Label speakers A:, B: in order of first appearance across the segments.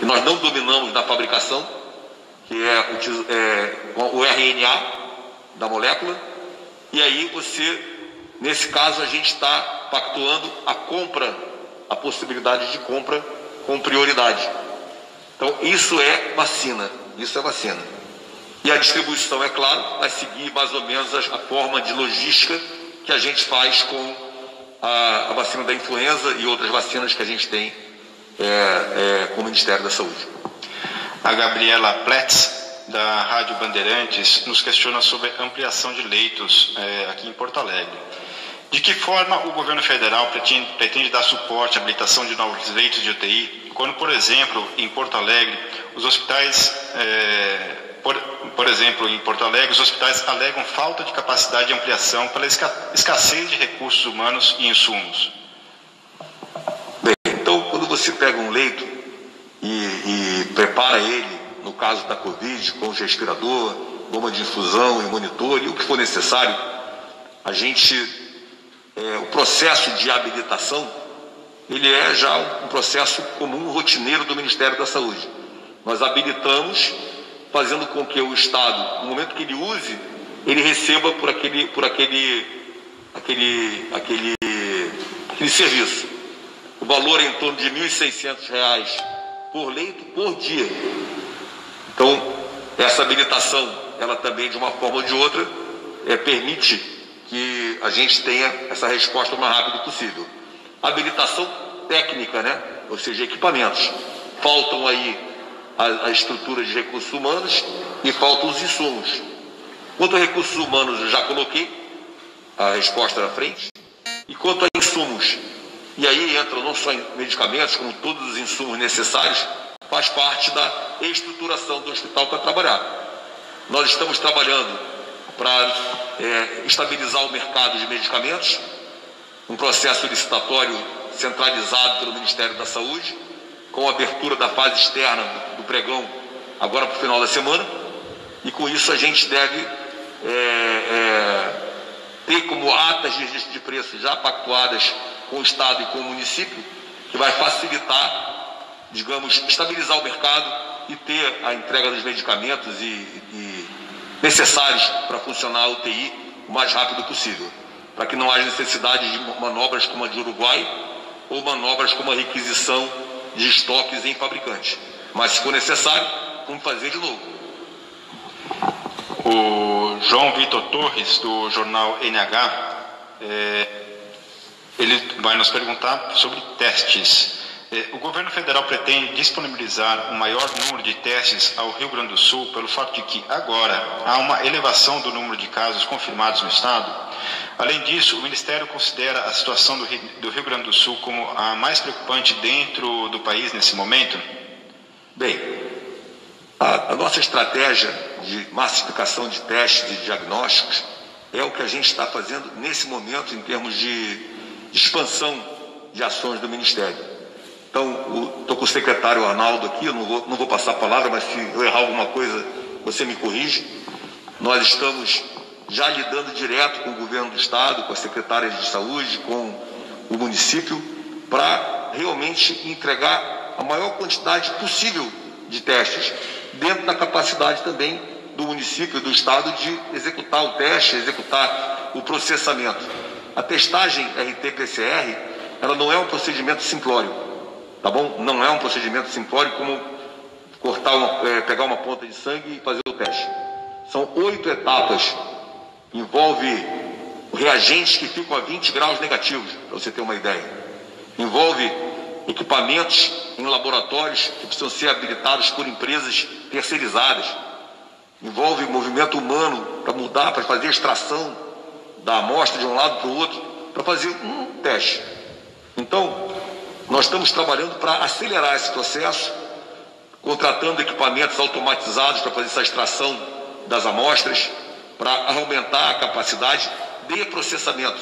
A: que nós não dominamos na fabricação, que é o RNA da molécula, e aí nesse caso a gente está pactuando a possibilidade de compra com prioridade. Então isso é vacina. E a distribuição, é claro, vai seguir mais ou menos a forma de logística que a gente faz com a vacina da influenza e outras vacinas que a gente tem com o Ministério da Saúde.
B: A Gabriela Pletz, da Rádio Bandeirantes, nos questiona sobre a ampliação de leitos aqui em Porto Alegre. De que forma o governo federal pretende dar suporte à habilitação de novos leitos de UTI, quando, por exemplo, em Porto Alegre, os hospitais, por exemplo, em Porto Alegre, os hospitais alegam falta de capacidade de ampliação pela escassez de recursos humanos e insumos?
A: Bem, então, quando você pega um leito e prepara ele, no caso da Covid, com respirador, bomba de infusão e monitor e o que for necessário, o processo de habilitação, ele é já um processo comum, rotineiro do Ministério da Saúde. Nós habilitamos, fazendo com que o Estado, no momento que ele use, ele receba por aquele serviço. O valor é em torno de R$ 1.600 por leito por dia. Então, essa habilitação, ela também, de uma forma ou de outra, permite que a gente tenha essa resposta o mais rápido possível. Habilitação técnica, né? Ou seja, equipamentos. Faltam aí a estrutura de recursos humanos e faltam os insumos. Quanto a recursos humanos, eu já coloquei a resposta na frente. E quanto a insumos, e aí entram não só medicamentos, como todos os insumos necessários, faz parte da estruturação do hospital para trabalhar. Nós estamos trabalhando para estabilizar o mercado de medicamentos, um processo licitatório centralizado pelo Ministério da Saúde, com a abertura da fase externa do pregão agora para o final da semana, e com isso a gente deve ter como atas de registro de preços já pactuadas com o Estado e com o município, que vai facilitar, digamos, estabilizar o mercado e ter a entrega dos medicamentos e necessários para funcionar a UTI o mais rápido possível, para que não haja necessidade de manobras como a de Uruguai ou manobras como a requisição de estoques em fabricantes. Mas, se for necessário, vamos fazer de novo.
B: O João Vitor Torres, do jornal NH, ele vai nos perguntar sobre testes. O governo federal pretende disponibilizar um maior número de testes ao Rio Grande do Sul pelo fato de que agora há uma elevação do número de casos confirmados no estado. Além disso, o Ministério considera a situação do Rio Grande do Sul como a mais preocupante dentro do país nesse momento?
A: Bem, a nossa estratégia de massificação de testes e diagnósticos é o que a gente está fazendo nesse momento em termos de expansão de ações do Ministério. Então, estou com o secretário Arnaldo aqui, eu não vou passar a palavra, mas se eu errar alguma coisa, você me corrige. Nós estamos já lidando direto com o governo do Estado, com as secretárias de saúde, com o município, para realmente entregar a maior quantidade possível de testes, dentro da capacidade também do município e do Estado de executar o teste, executar o processamento. A testagem RT-PCR, ela não é um procedimento simplório. Tá bom? Não é um procedimento simplório como pegar uma ponta de sangue e fazer o teste. São 8 etapas. Envolve reagentes que ficam a 20 graus negativos, para você ter uma ideia. Envolve equipamentos em laboratórios que precisam ser habilitados por empresas terceirizadas. Envolve movimento humano para mudar, para fazer a extração da amostra de um lado para o outro, para fazer um teste. Então, nós estamos trabalhando para acelerar esse processo, contratando equipamentos automatizados para fazer essa extração das amostras, para aumentar a capacidade de processamento.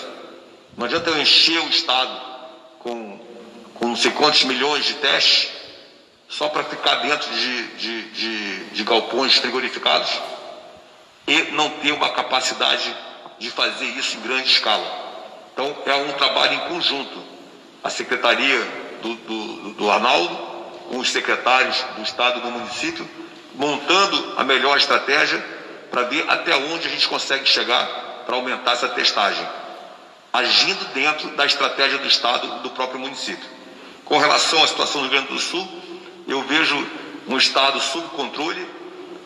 A: Não adianta eu encher o Estado com não sei quantos milhões de testes só para ficar dentro de galpões frigorificados e não ter uma capacidade de fazer isso em grande escala. Então, é um trabalho em conjunto. A Secretaria do Arnaldo, com os secretários do Estado e do município, montando a melhor estratégia para ver até onde a gente consegue chegar para aumentar essa testagem, agindo dentro da estratégia do Estado e do próprio município. Com relação à situação do Rio Grande do Sul, eu vejo um Estado sob controle,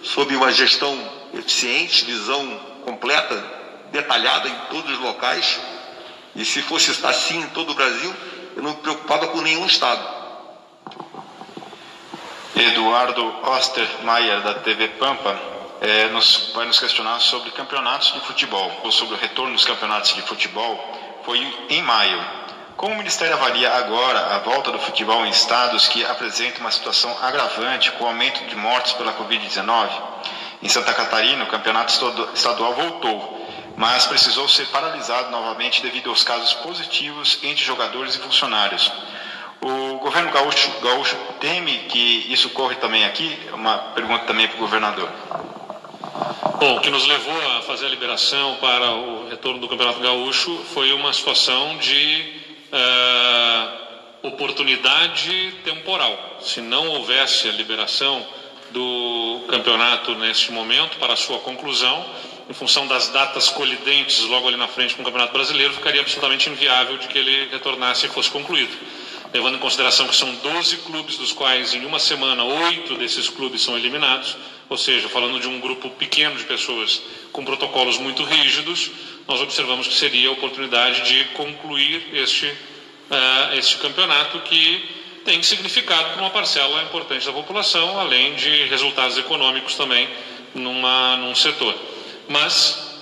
A: sob uma gestão eficiente, visão completa, detalhada em todos os locais, e se fosse assim em todo o Brasil, eu não me preocupava com nenhum Estado.
B: Eduardo Ostermaier, da TV Pampa, vai nos questionar sobre campeonatos de futebol, ou sobre o retorno dos campeonatos de futebol. Foi em maio. Como o Ministério avalia agora a volta do futebol em estados que apresentam uma situação agravante com o aumento de mortes pela Covid-19? Em Santa Catarina, o campeonato estadual voltou, mas precisou ser paralisado novamente devido aos casos positivos entre jogadores e funcionários. O governo gaúcho teme que isso ocorra também aqui? Uma pergunta também para o governador.
C: Bom, o que nos levou a fazer a liberação para o retorno do Campeonato Gaúcho foi uma situação de oportunidade temporal. Se não houvesse a liberação do campeonato neste momento para a sua conclusão, em função das datas colidentes logo ali na frente com o Campeonato Brasileiro, ficaria absolutamente inviável de que ele retornasse e fosse concluído. Levando em consideração que são 12 clubes, dos quais em uma semana 8 desses clubes são eliminados, ou seja, falando de um grupo pequeno de pessoas com protocolos muito rígidos, nós observamos que seria a oportunidade de concluir este campeonato, que tem significado para uma parcela importante da população, além de resultados econômicos também num setor. Mas,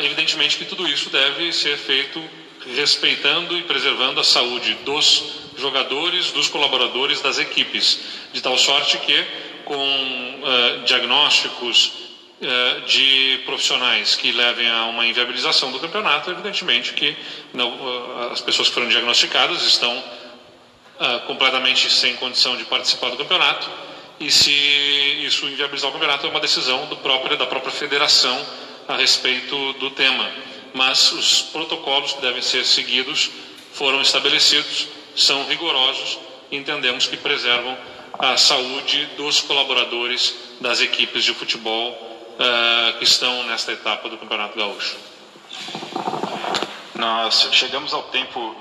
C: evidentemente que tudo isso deve ser feito respeitando e preservando a saúde dos jogadores, dos colaboradores, das equipes, de tal sorte que, com diagnósticos de profissionais que levem a uma inviabilização do campeonato, evidentemente que as pessoas que foram diagnosticadas estão completamente sem condição de participar do campeonato, e se isso inviabilizar o campeonato é uma decisão da própria federação a respeito do tema. Mas os protocolos que devem ser seguidos foram estabelecidos, são rigorosos e entendemos que preservam a saúde dos colaboradores das equipes de futebol que estão nesta etapa do Campeonato Gaúcho.
B: Nós chegamos ao tempo